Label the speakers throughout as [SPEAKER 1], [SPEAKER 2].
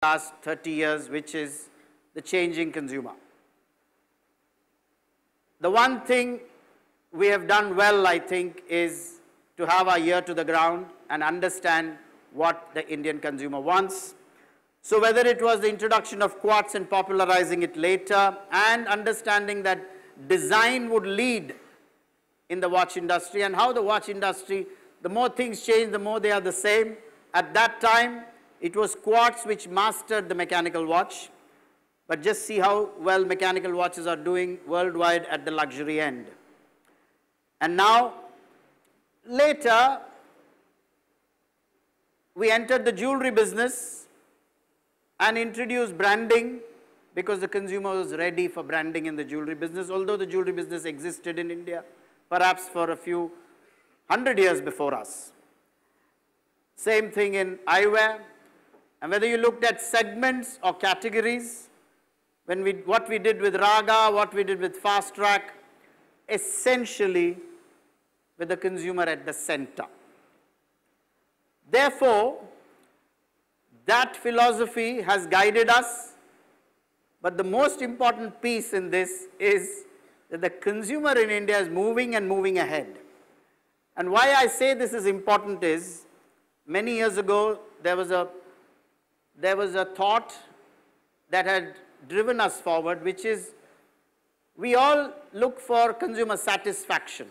[SPEAKER 1] last 30 years, which is the changing consumer. The one thing we have done well, I think, is to have our ear to the ground and understand what the Indian consumer wants. So whether it was the introduction of quartz and popularizing it later, and understanding that design would lead in the watch industry, and how the watch industry, the more things change, the more they are the same. At that time, it was quartz which mastered the mechanical watch. But just see how well mechanical watches are doing worldwide at the luxury end. And now, later, we entered the jewelry business and introduced branding because the consumer was ready for branding in the jewelry business, although the jewelry business existed in India, perhaps for a few hundred years before us. Same thing in eyewear. And whether you looked at segments or categories, what we did with Raga, what we did with Fast Track, essentially with the consumer at the center. Therefore, that philosophy has guided us, but the most important piece in this is that the consumer in India is moving and moving ahead. And why I say this is important is, many years ago, there was a thought that had driven us forward, which is we all look for consumer satisfaction.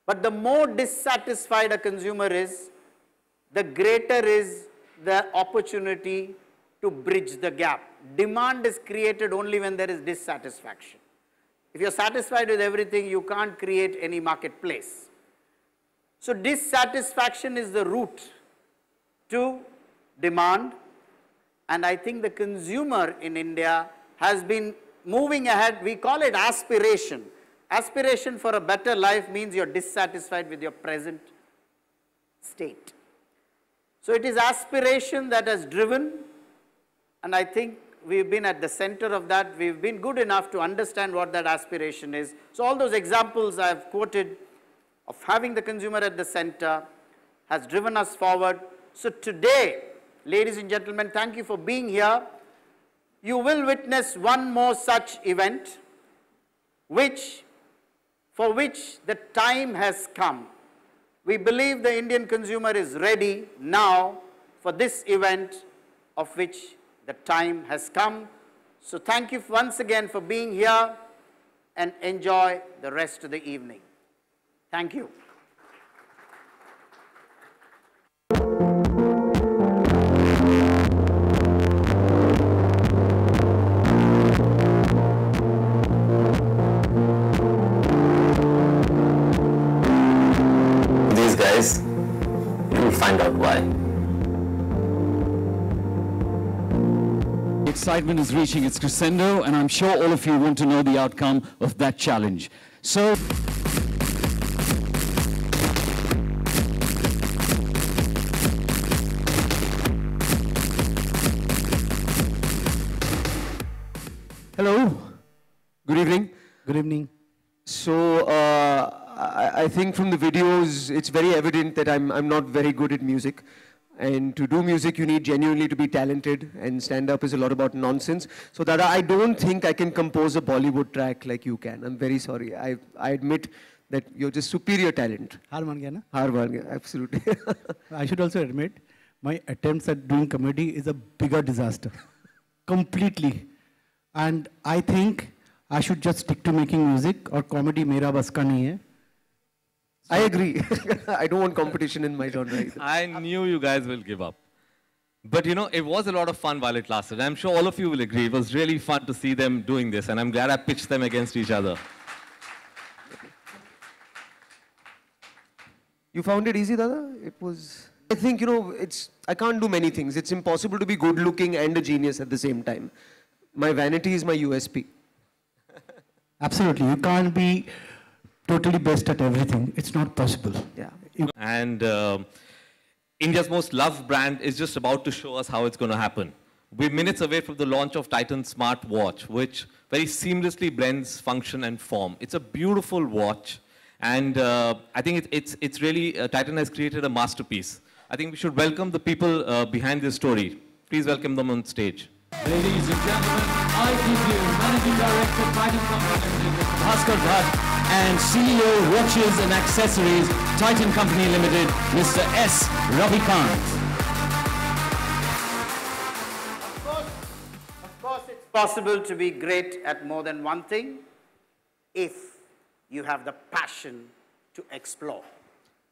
[SPEAKER 1] But the more dissatisfied a consumer is, the greater is the opportunity to bridge the gap. Demand is created only when there is dissatisfaction. If you're satisfied with everything, you can't create any marketplace. So dissatisfaction is the route to demand. And I think the consumer in India has been moving ahead. We call it aspiration. Aspiration for a better life means you're dissatisfied with your present state. So it is aspiration that has driven, and I think we've been at the center of that. We've been good enough to understand what that aspiration is. So all those examples I've quoted of having the consumer at the center has driven us forward. So today, ladies and gentlemen, thank you for being here. You will witness one more such event, for which the time has come. We believe the Indian consumer is ready now for this event of which the time has come. So thank you once again for being here, and enjoy the rest of the evening. Thank you.
[SPEAKER 2] These guys, you'll find out why.
[SPEAKER 3] Excitement is reaching its crescendo, and I'm sure all of you want to know the outcome of that challenge. So, hello, good evening.
[SPEAKER 4] Good evening.
[SPEAKER 3] So, I think from the videos, it's very evident that I'm not very good at music. And to do music, you need genuinely to be talented, and stand-up is a lot about nonsense. So Dada, I don't think I can compose a Bollywood track like you can. I'm very sorry. I admit that you're just superior talent.
[SPEAKER 4] Har man gaya na?
[SPEAKER 3] Har man gaya, absolutely.
[SPEAKER 4] I should also admit, my attempts at doing comedy is a bigger disaster. Completely. And I think I should just stick to making music, or comedy mera bas ka nahi hai.
[SPEAKER 3] I agree. I don't want competition in my genre either.
[SPEAKER 5] I knew you guys will give up. But you know, it was a lot of fun while it lasted. I'm sure all of you will agree. It was really fun to see them doing this, and I'm glad I pitched them against each other.
[SPEAKER 3] You found it easy, Dada? It was... I think, you know, I can't do many things. It's impossible to be good looking and a genius at the same time. My vanity is my USP.
[SPEAKER 4] Absolutely. You can't be totally best at everything. It's not possible.
[SPEAKER 3] Yeah.
[SPEAKER 5] And India's most loved brand is just about to show us how it's going to happen. We're minutes away from the launch of Titan's smart watch, which very seamlessly blends function and form. It's a beautiful watch, and I think it's really, Titan has created a masterpiece. I think we should welcome the people behind this story. Please welcome them on stage.
[SPEAKER 6] Ladies and gentlemen, I give you Managing Director, Titan Company Limited, Bhaskar Bhatt, and CEO, Watches and Accessories, Titan Company Limited, Mr. S. Ravikant.
[SPEAKER 1] Of course, it's possible to be great at more than one thing if you have the passion to explore.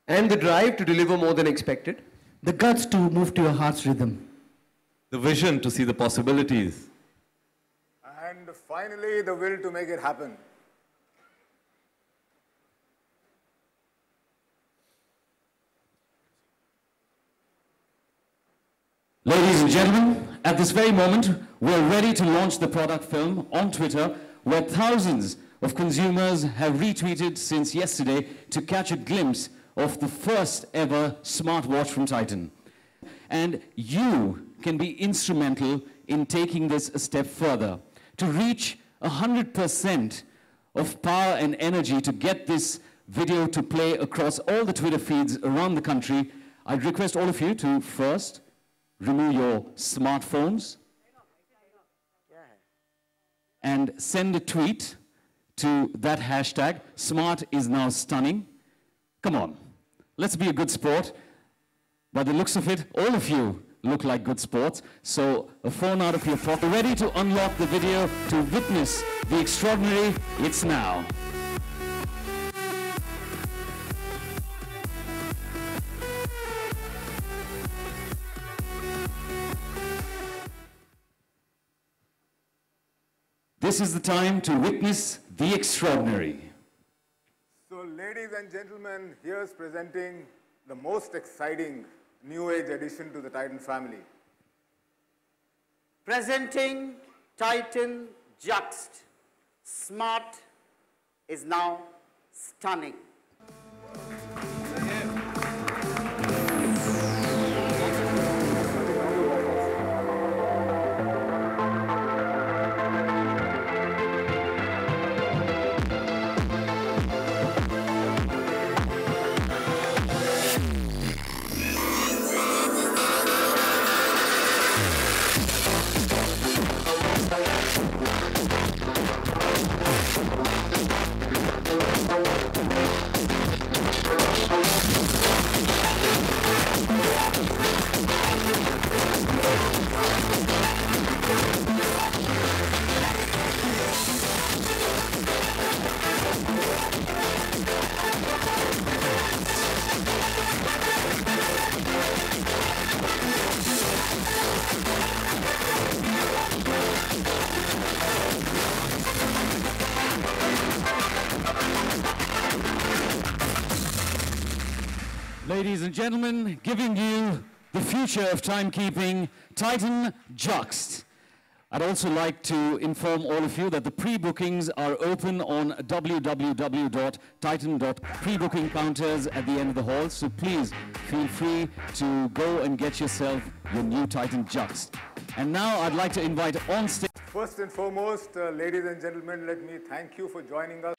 [SPEAKER 3] And the drive to deliver more than expected.
[SPEAKER 4] The guts to move to your heart's rhythm.
[SPEAKER 5] The vision to see the possibilities.
[SPEAKER 7] And finally, the will to make it happen.
[SPEAKER 6] Ladies and gentlemen, at this very moment, we're ready to launch the product film on Twitter, where thousands of consumers have retweeted since yesterday to catch a glimpse of the first ever smartwatch from Titan. And you can be instrumental in taking this a step further. To reach 100% of power and energy to get this video to play across all the Twitter feeds around the country, I'd request all of you to first remove your smartphones and send a tweet to that hashtag, #SmartIsNowStunning. Come on, let's be a good sport. By the looks of it, all of you look like good sports. So a phone out of your pocket, ready to unlock the video to witness the extraordinary. It's now. This is the time to witness the extraordinary.
[SPEAKER 7] So, ladies and gentlemen, here's presenting the most exciting new age addition to the Titan family.
[SPEAKER 1] Presenting Titan Juxt. Smart is now stunning.
[SPEAKER 6] Ladies and gentlemen, giving you the future of timekeeping, Titan Juxt. I'd also like to inform all of you that the pre-bookings are open on www.titan.pre-booking counters at the end of the hall, so please feel free to go and get yourself your new Titan Juxt. And now I'd like to invite on stage.
[SPEAKER 7] First and foremost, ladies and gentlemen, let me thank you for joining us.